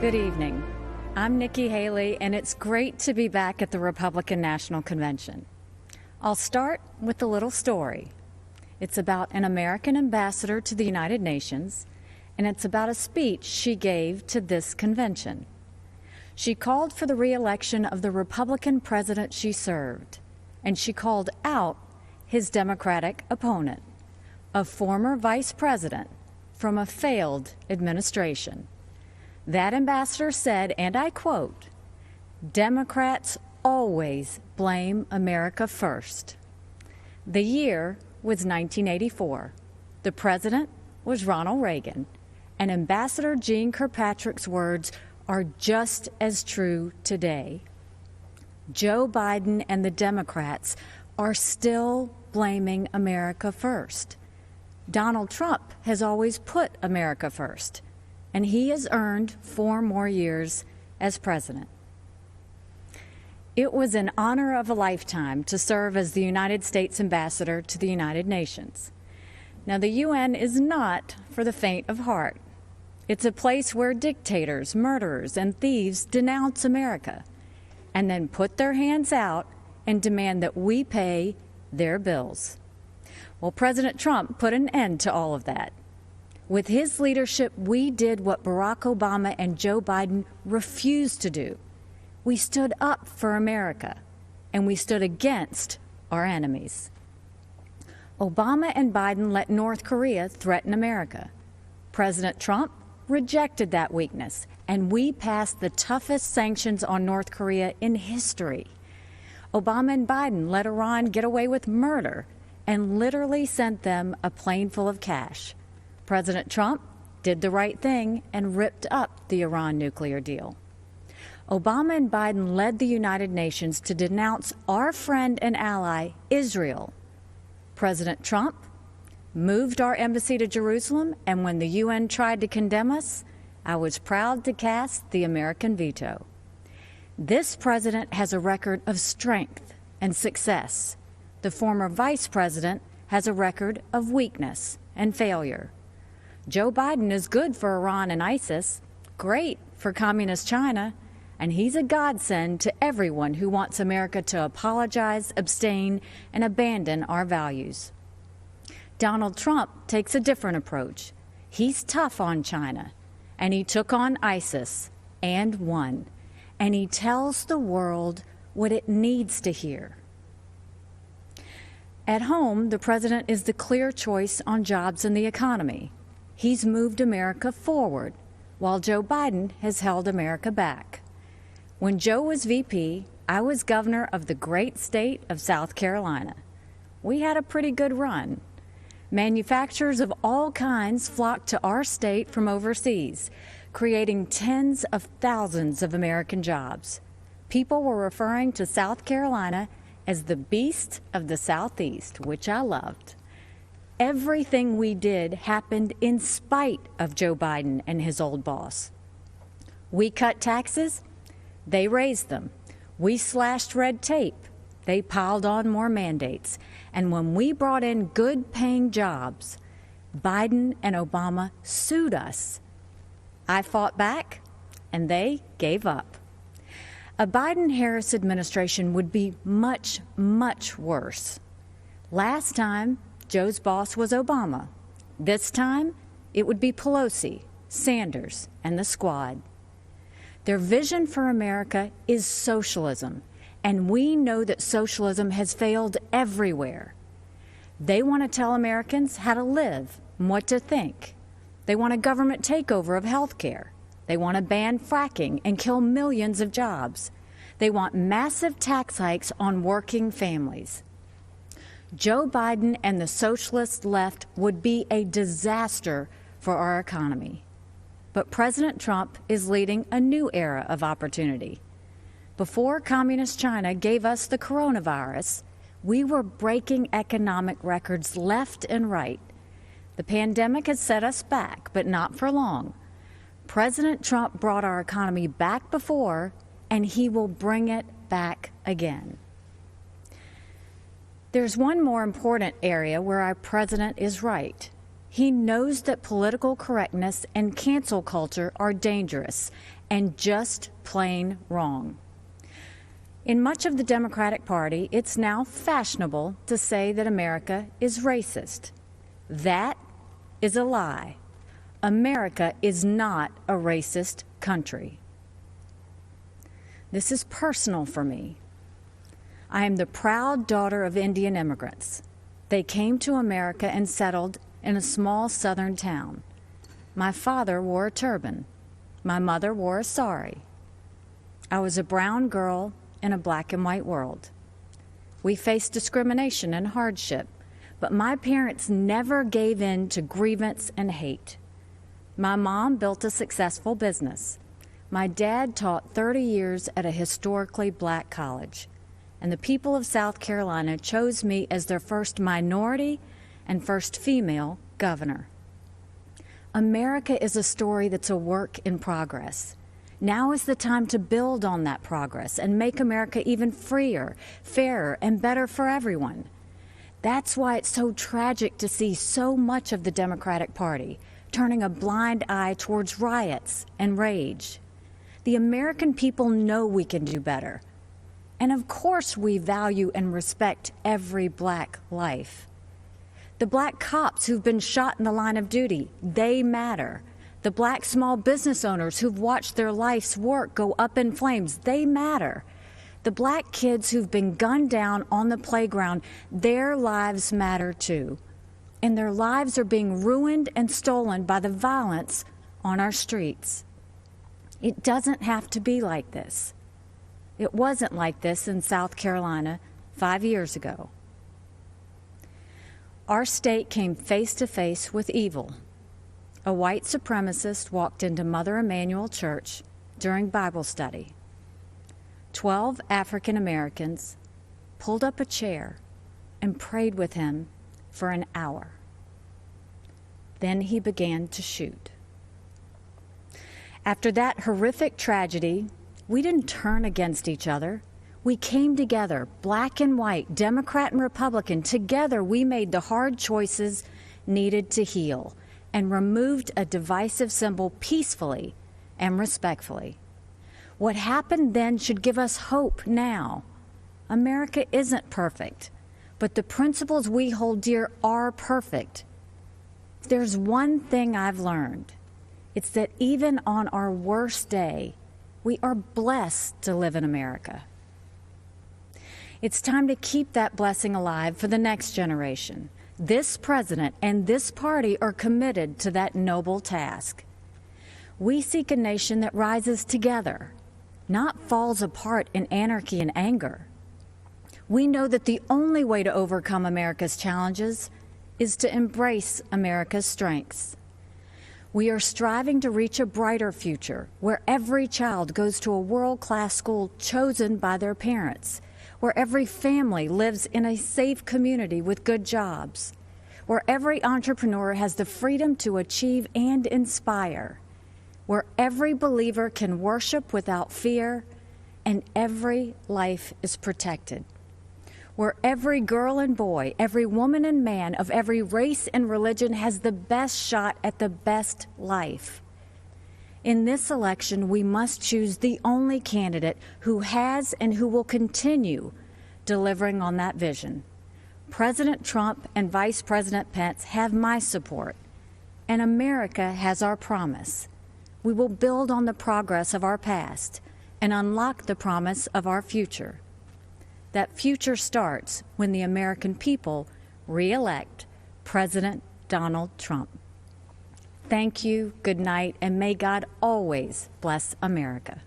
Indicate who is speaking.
Speaker 1: Good evening. I'm Nikki Haley, and it's great to be back at the Republican National Convention. I'll start with a little story. It's about an American ambassador to the United Nations, and it's about a speech she gave to this convention. She called for the re-election of the Republican president she served, and she called out his Democratic opponent, a former vice president from a failed administration. That ambassador said, and I quote, "Democrats always blame America first." The year was 1984. The president was Ronald Reagan, and Ambassador Jeane Kirkpatrick's words are just as true today. Joe Biden and the Democrats are still blaming America first. Donald Trump has always put America first, and he has earned 4 more years as president. It was an honor of a lifetime to serve as the United States ambassador to the United Nations. Now, the UN is not for the faint of heart. It's a place where dictators, murderers, and thieves denounce America and then put their hands out and demand that we pay their bills. Well, President Trump put an end to all of that. With his leadership, we did what Barack Obama and Joe Biden refused to do. We stood up for America, and we stood against our enemies. Obama and Biden let North Korea threaten America. President Trump rejected that weakness, and we passed the toughest sanctions on North Korea in history. Obama and Biden let Iran get away with murder and literally sent them a plane full of cash. President Trump did the right thing and ripped up the Iran nuclear deal. Obama and Biden led the United Nations to denounce our friend and ally, Israel. President Trump moved our embassy to Jerusalem, and when the UN tried to condemn us, I was proud to cast the American veto. This president has a record of strength and success. The former vice president has a record of weakness and failure. Joe Biden is good for Iran and ISIS, great for communist China, and he's a godsend to everyone who wants America to apologize, abstain, and abandon our values. Donald Trump takes a different approach. He's tough on China, and he took on ISIS and won, and he tells the world what it needs to hear. At home, the president is the clear choice on jobs and the economy. He's moved America forward, while Joe Biden has held America back. When Joe was VP, I was governor of the great state of South Carolina. We had a pretty good run. Manufacturers of all kinds flocked to our state from overseas, creating tens of thousands of American jobs. People were referring to South Carolina as the beast of the Southeast, which I loved. Everything we did happened in spite of Joe Biden and his old boss. We cut taxes, they raised them. We slashed red tape, they piled on more mandates. And when we brought in good-paying jobs, Biden and Obama sued us. I fought back, and they gave up. A Biden-Harris administration would be much, much worse. Last time, Joe's boss was Obama. This time, it would be Pelosi, Sanders, and the squad. Their vision for America is socialism, and we know that socialism has failed everywhere. They want to tell Americans how to live and what to think. They want a government takeover of health care. They want to ban fracking and kill millions of jobs. They want massive tax hikes on working families. Joe Biden and the socialist left would be a disaster for our economy. But President Trump is leading a new era of opportunity. Before communist China gave us the coronavirus, we were breaking economic records left and right. The pandemic has set us back, but not for long. President Trump brought our economy back before, and he will bring it back again. There's one more important area where our president is right. He knows that political correctness and cancel culture are dangerous, and just plain wrong. In much of the Democratic Party, it's now fashionable to say that America is racist. That is a lie. America is not a racist country. This is personal for me. I am the proud daughter of Indian immigrants. They came to America and settled in a small southern town. My father wore a turban. My mother wore a sari. I was a brown girl in a black and white world. We faced discrimination and hardship, but my parents never gave in to grievance and hate. My mom built a successful business. My dad taught 30 years at a historically black college, and the people of South Carolina chose me as their first minority and first female governor. America is a story that's a work in progress. Now is the time to build on that progress and make America even freer, fairer, and better for everyone. That's why it's so tragic to see so much of the Democratic Party turning a blind eye towards riots and rage. The American people know we can do better. And of course we value and respect every black life. The black cops who've been shot in the line of duty, they matter. The black small business owners who've watched their life's work go up in flames, they matter. The black kids who've been gunned down on the playground, their lives matter too. And their lives are being ruined and stolen by the violence on our streets. It doesn't have to be like this. It wasn't like this in South Carolina 5 years ago. Our state came face to face with evil. A white supremacist walked into Mother Emanuel Church during Bible study. 12 African Americans pulled up a chair and prayed with him for an hour. Then he began to shoot. After that horrific tragedy, we didn't turn against each other. We came together, black and white, Democrat and Republican. Together, we made the hard choices needed to heal and removed a divisive symbol peacefully and respectfully. What happened then should give us hope now. America isn't perfect, but the principles we hold dear are perfect. If there's one thing I've learned, it's that even on our worst day, we are blessed to live in America. It's time to keep that blessing alive for the next generation. This president and this party are committed to that noble task. We seek a nation that rises together, not falls apart in anarchy and anger. We know that the only way to overcome America's challenges is to embrace America's strengths. We are striving to reach a brighter future where every child goes to a world-class school chosen by their parents, where every family lives in a safe community with good jobs, where every entrepreneur has the freedom to achieve and inspire, where every believer can worship without fear and every life is protected, where every girl and boy, every woman and man of every race and religion has the best shot at the best life. In this election, we must choose the only candidate who has and who will continue delivering on that vision. President Trump and Vice President Pence have my support, and America has our promise. We will build on the progress of our past and unlock the promise of our future. That future starts when the American people re-elect President Donald Trump. Thank you, good night, and may God always bless America.